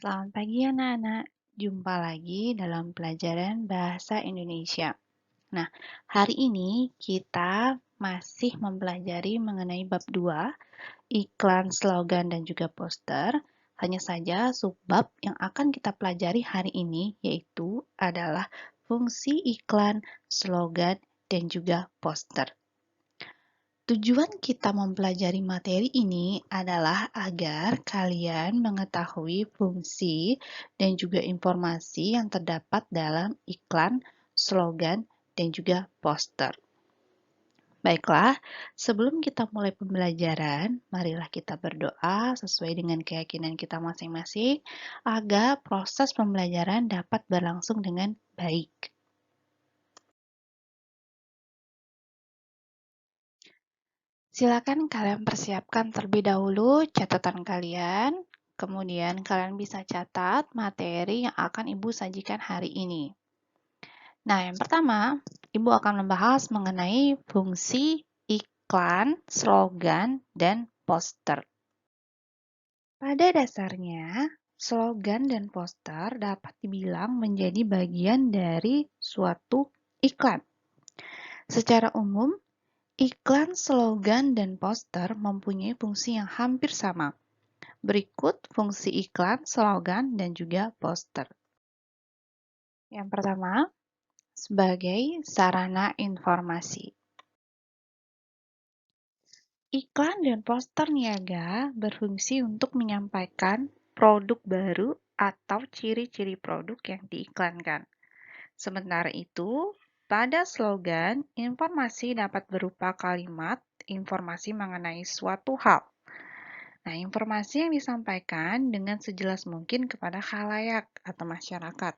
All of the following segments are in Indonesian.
Selamat pagi anak-anak, jumpa lagi dalam pelajaran Bahasa Indonesia. Nah, hari ini kita masih mempelajari mengenai bab 2, iklan, slogan, dan juga poster. Hanya saja subbab yang akan kita pelajari hari ini yaitu adalah fungsi iklan, slogan, dan juga poster. Tujuan kita mempelajari materi ini adalah agar kalian mengetahui fungsi dan juga informasi yang terdapat dalam iklan, slogan, dan juga poster. Baiklah, sebelum kita mulai pembelajaran, marilah kita berdoa sesuai dengan keyakinan kita masing-masing agar proses pembelajaran dapat berlangsung dengan baik. Silakan kalian persiapkan terlebih dahulu catatan kalian, kemudian kalian bisa catat materi yang akan Ibu sajikan hari ini. Nah, yang pertama, Ibu akan membahas mengenai fungsi iklan, slogan, dan poster. Pada dasarnya, slogan dan poster dapat dibilang menjadi bagian dari suatu iklan. Secara umum, iklan, slogan, dan poster mempunyai fungsi yang hampir sama. Berikut fungsi iklan, slogan, dan juga poster. Yang pertama, sebagai sarana informasi. Iklan dan poster niaga berfungsi untuk menyampaikan produk baru atau ciri-ciri produk yang diiklankan. Sementara itu, pada slogan, informasi dapat berupa kalimat informasi mengenai suatu hal. Nah, informasi yang disampaikan dengan sejelas mungkin kepada khalayak atau masyarakat.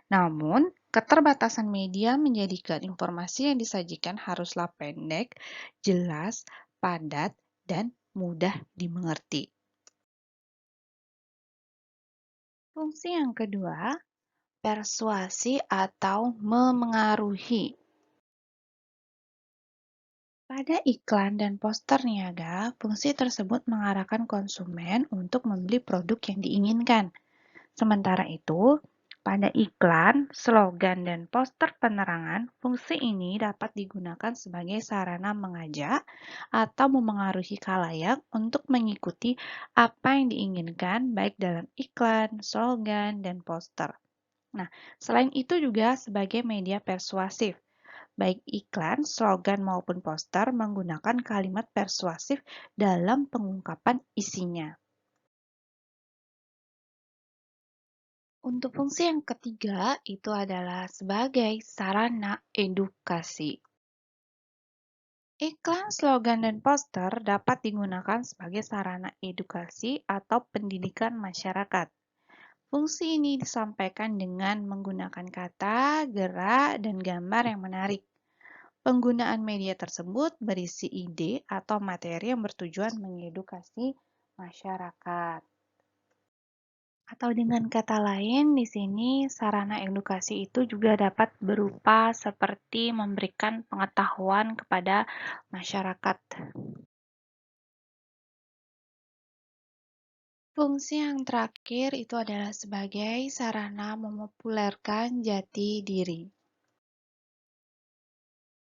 Namun, keterbatasan media menjadikan informasi yang disajikan haruslah pendek, jelas, padat, dan mudah dimengerti. Fungsi yang kedua, persuasi atau memengaruhi. Pada iklan dan poster niaga, fungsi tersebut mengarahkan konsumen untuk membeli produk yang diinginkan. Sementara itu, pada iklan, slogan, dan poster penerangan, fungsi ini dapat digunakan sebagai sarana mengajak atau memengaruhi khalayak untuk mengikuti apa yang diinginkan baik dalam iklan, slogan, dan poster. Nah, selain itu juga sebagai media persuasif. Baik iklan, slogan maupun poster menggunakan kalimat persuasif dalam pengungkapan isinya. Untuk fungsi yang ketiga, itu adalah sebagai sarana edukasi. Iklan, slogan, dan poster dapat digunakan sebagai sarana edukasi atau pendidikan masyarakat. Fungsi ini disampaikan dengan menggunakan kata, gerak, dan gambar yang menarik. Penggunaan media tersebut berisi ide atau materi yang bertujuan mengedukasi masyarakat. Atau dengan kata lain, di sini sarana edukasi itu juga dapat berupa seperti memberikan pengetahuan kepada masyarakat. Fungsi yang terakhir itu adalah sebagai sarana memopulerkan jati diri.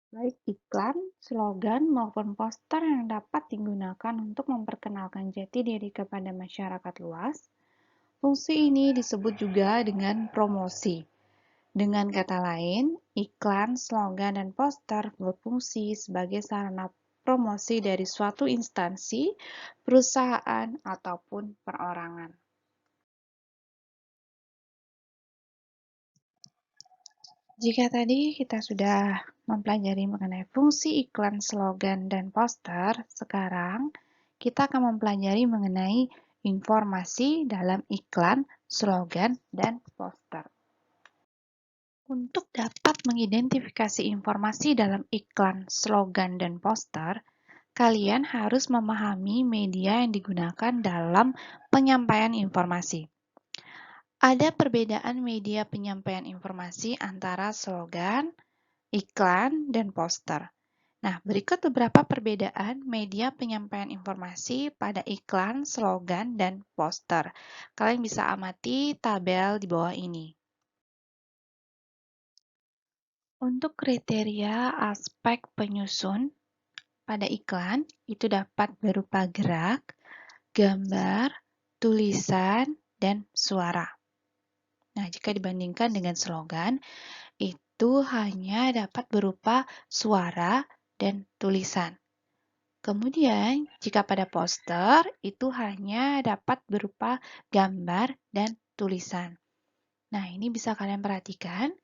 Baik iklan, slogan, maupun poster yang dapat digunakan untuk memperkenalkan jati diri kepada masyarakat luas. Fungsi ini disebut juga dengan promosi. Dengan kata lain, iklan, slogan, dan poster berfungsi sebagai sarana promosi dari suatu instansi, perusahaan, ataupun perorangan. Jika tadi kita sudah mempelajari mengenai fungsi iklan, slogan, dan poster, sekarang kita akan mempelajari mengenai informasi dalam iklan, slogan, dan poster. Untuk dapat mengidentifikasi informasi dalam iklan, slogan, dan poster, kalian harus memahami media yang digunakan dalam penyampaian informasi. Ada perbedaan media penyampaian informasi antara slogan, iklan, dan poster. Nah, berikut beberapa perbedaan media penyampaian informasi pada iklan, slogan, dan poster. Kalian bisa amati tabel di bawah ini. Untuk kriteria aspek penyusun pada iklan, itu dapat berupa gerak, gambar, tulisan, dan suara. Nah, jika dibandingkan dengan slogan, itu hanya dapat berupa suara dan tulisan. Kemudian, jika pada poster, itu hanya dapat berupa gambar dan tulisan. Nah, ini bisa kalian perhatikan.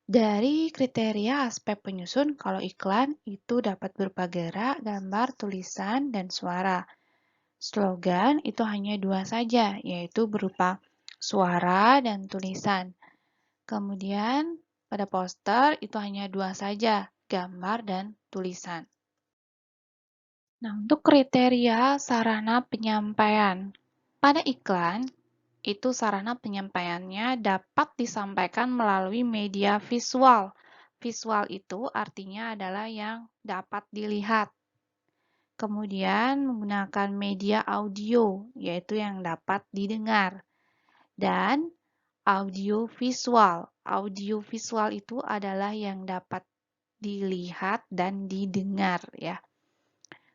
Dari kriteria aspek penyusun, kalau iklan itu dapat berupa gerak, gambar, tulisan, dan suara. Slogan itu hanya dua saja, yaitu berupa suara dan tulisan. Kemudian, pada poster itu hanya dua saja, gambar dan tulisan. Nah, untuk kriteria sarana penyampaian. Pada iklan, itu sarana penyampaiannya dapat disampaikan melalui media visual. Visual itu artinya adalah yang dapat dilihat. Kemudian menggunakan media audio, yaitu yang dapat didengar. Dan audio visual. Audio visual itu adalah yang dapat dilihat dan didengar ya.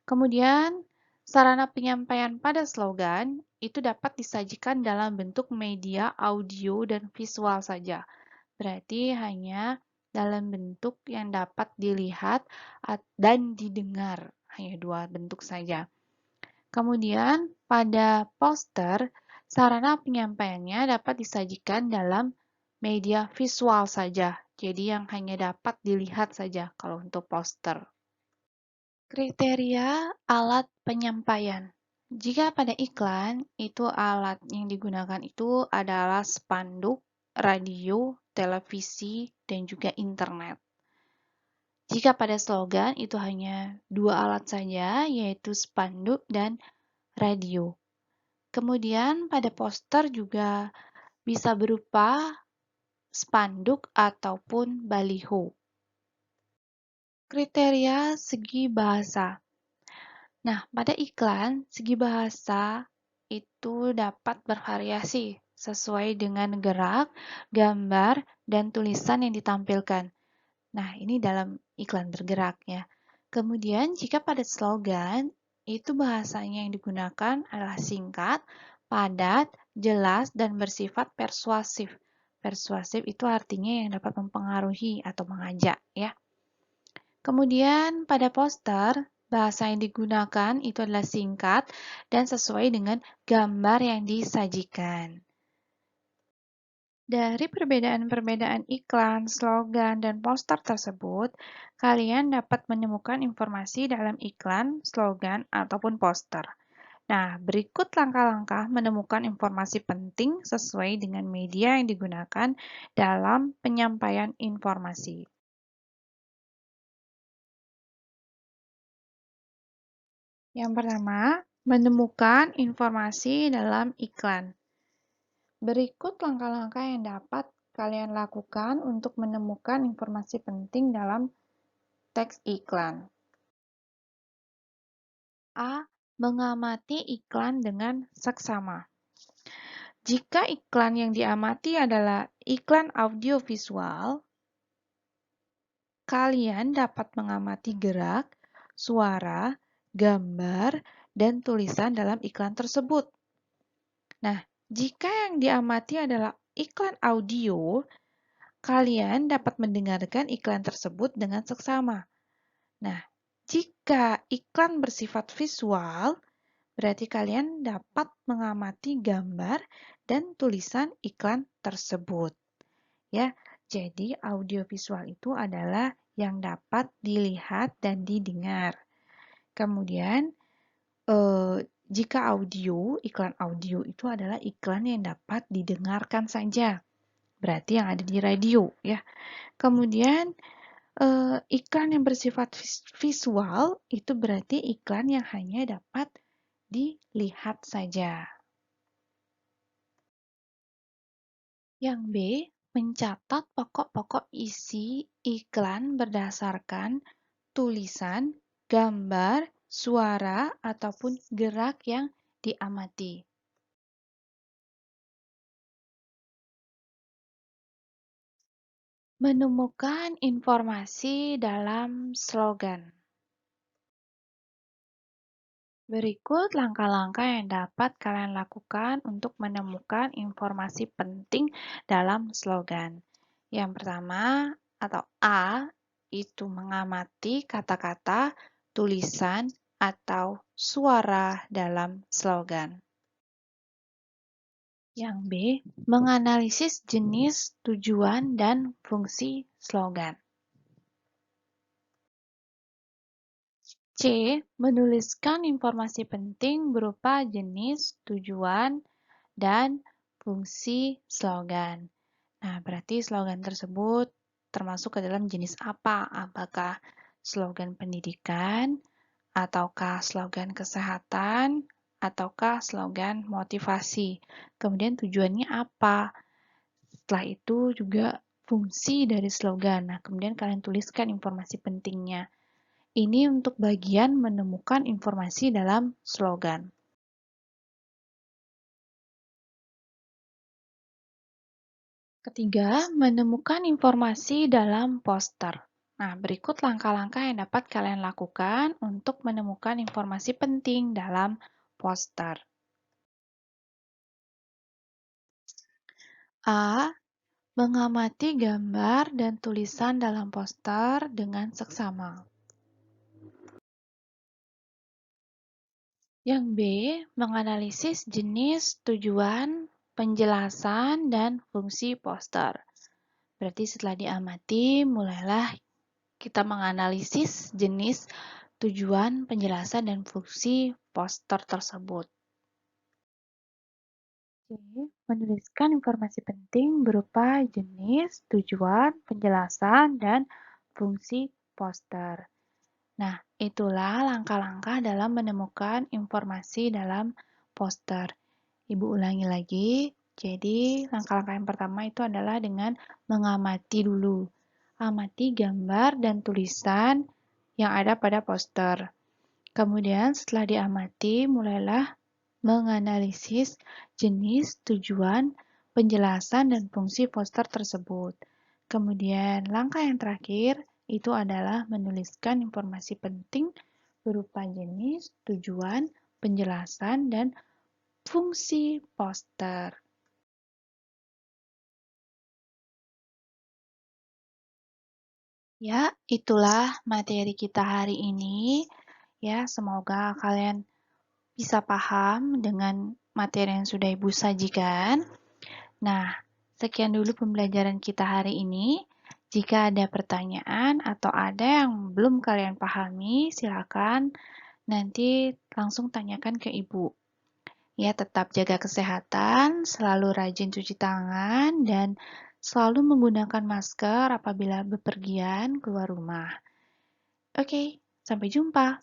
Kemudian, sarana penyampaian pada slogan itu dapat disajikan dalam bentuk media audio dan visual saja. Berarti hanya dalam bentuk yang dapat dilihat dan didengar. Hanya dua bentuk saja. Kemudian, pada poster, sarana penyampaiannya dapat disajikan dalam media visual saja. Jadi yang hanya dapat dilihat saja kalau untuk poster. Kriteria alat penyampaian. Jika pada iklan, itu alat yang digunakan itu adalah spanduk, radio, televisi, dan juga internet. Jika pada slogan, itu hanya dua alat saja, yaitu spanduk dan radio. Kemudian pada poster juga bisa berupa spanduk ataupun baliho. Kriteria segi bahasa. Nah, pada iklan, segi bahasa itu dapat bervariasi sesuai dengan gerak, gambar, dan tulisan yang ditampilkan. Nah, ini dalam iklan bergerak ya. Kemudian, jika pada slogan, itu bahasanya yang digunakan adalah singkat, padat, jelas, dan bersifat persuasif. Persuasif itu artinya yang dapat mempengaruhi atau mengajak ya. Kemudian pada poster, bahasa yang digunakan itu adalah singkat dan sesuai dengan gambar yang disajikan. Dari perbedaan-perbedaan iklan, slogan, dan poster tersebut, kalian dapat menemukan informasi dalam iklan, slogan, ataupun poster. Nah, berikut langkah-langkah menemukan informasi penting sesuai dengan media yang digunakan dalam penyampaian informasi. Yang pertama, menemukan informasi dalam iklan. Berikut langkah-langkah yang dapat kalian lakukan untuk menemukan informasi penting dalam teks iklan. A. Mengamati iklan dengan seksama. Jika iklan yang diamati adalah iklan audiovisual, kalian dapat mengamati gerak, suara, gambar, dan tulisan dalam iklan tersebut. Nah, jika yang diamati adalah iklan audio, kalian dapat mendengarkan iklan tersebut dengan seksama. Nah, jika iklan bersifat visual, berarti kalian dapat mengamati gambar dan tulisan iklan tersebut. Ya, jadi audiovisual itu adalah yang dapat dilihat dan didengar. Kemudian, jika audio, iklan audio itu adalah iklan yang dapat didengarkan saja. Berarti yang ada di radio, ya. Kemudian, iklan yang bersifat visual itu berarti iklan yang hanya dapat dilihat saja. Yang B, mencatat pokok-pokok isi iklan berdasarkan tulisan, gambar, suara, ataupun gerak yang diamati. Menemukan informasi dalam slogan. Berikut langkah-langkah yang dapat kalian lakukan untuk menemukan informasi penting dalam slogan. Yang pertama, atau A, itu mengamati kata-kata, tulisan, atau suara dalam slogan. Yang B, menganalisis jenis, tujuan, dan fungsi slogan. C. Menuliskan informasi penting berupa jenis, tujuan, dan fungsi slogan. Nah, berarti slogan tersebut termasuk ke dalam jenis apa? Apakah slogan pendidikan, ataukah slogan kesehatan, ataukah slogan motivasi? Kemudian tujuannya apa? Setelah itu juga fungsi dari slogan. Nah, kemudian kalian tuliskan informasi pentingnya. Ini untuk bagian menemukan informasi dalam slogan. Ketiga, menemukan informasi dalam poster. Nah, berikut langkah-langkah yang dapat kalian lakukan untuk menemukan informasi penting dalam poster. A. Mengamati gambar dan tulisan dalam poster dengan seksama. Yang B. Menganalisis jenis, tujuan, penjelasan, dan fungsi poster. Berarti setelah diamati, mulailah kita menganalisis jenis, tujuan, penjelasan, dan fungsi poster tersebut. C. Menuliskan informasi penting berupa jenis, tujuan, penjelasan, dan fungsi poster. Nah, itulah langkah-langkah dalam menemukan informasi dalam poster. Ibu ulangi lagi. Jadi, langkah-langkah yang pertama itu adalah dengan mengamati dulu. Amati gambar dan tulisan yang ada pada poster. Kemudian, setelah diamati, mulailah menganalisis jenis, tujuan, penjelasan, dan fungsi poster tersebut. Kemudian, langkah yang terakhir itu adalah menuliskan informasi penting berupa jenis, tujuan, penjelasan, dan fungsi poster. Ya, itulah materi kita hari ini. Ya, semoga kalian bisa paham dengan materi yang sudah Ibu sajikan. Nah, sekian dulu pembelajaran kita hari ini. Jika ada pertanyaan atau ada yang belum kalian pahami, silakan nanti langsung tanyakan ke Ibu. Ya, tetap jaga kesehatan, selalu rajin cuci tangan, dan selalu menggunakan masker apabila bepergian keluar rumah. Oke, sampai jumpa.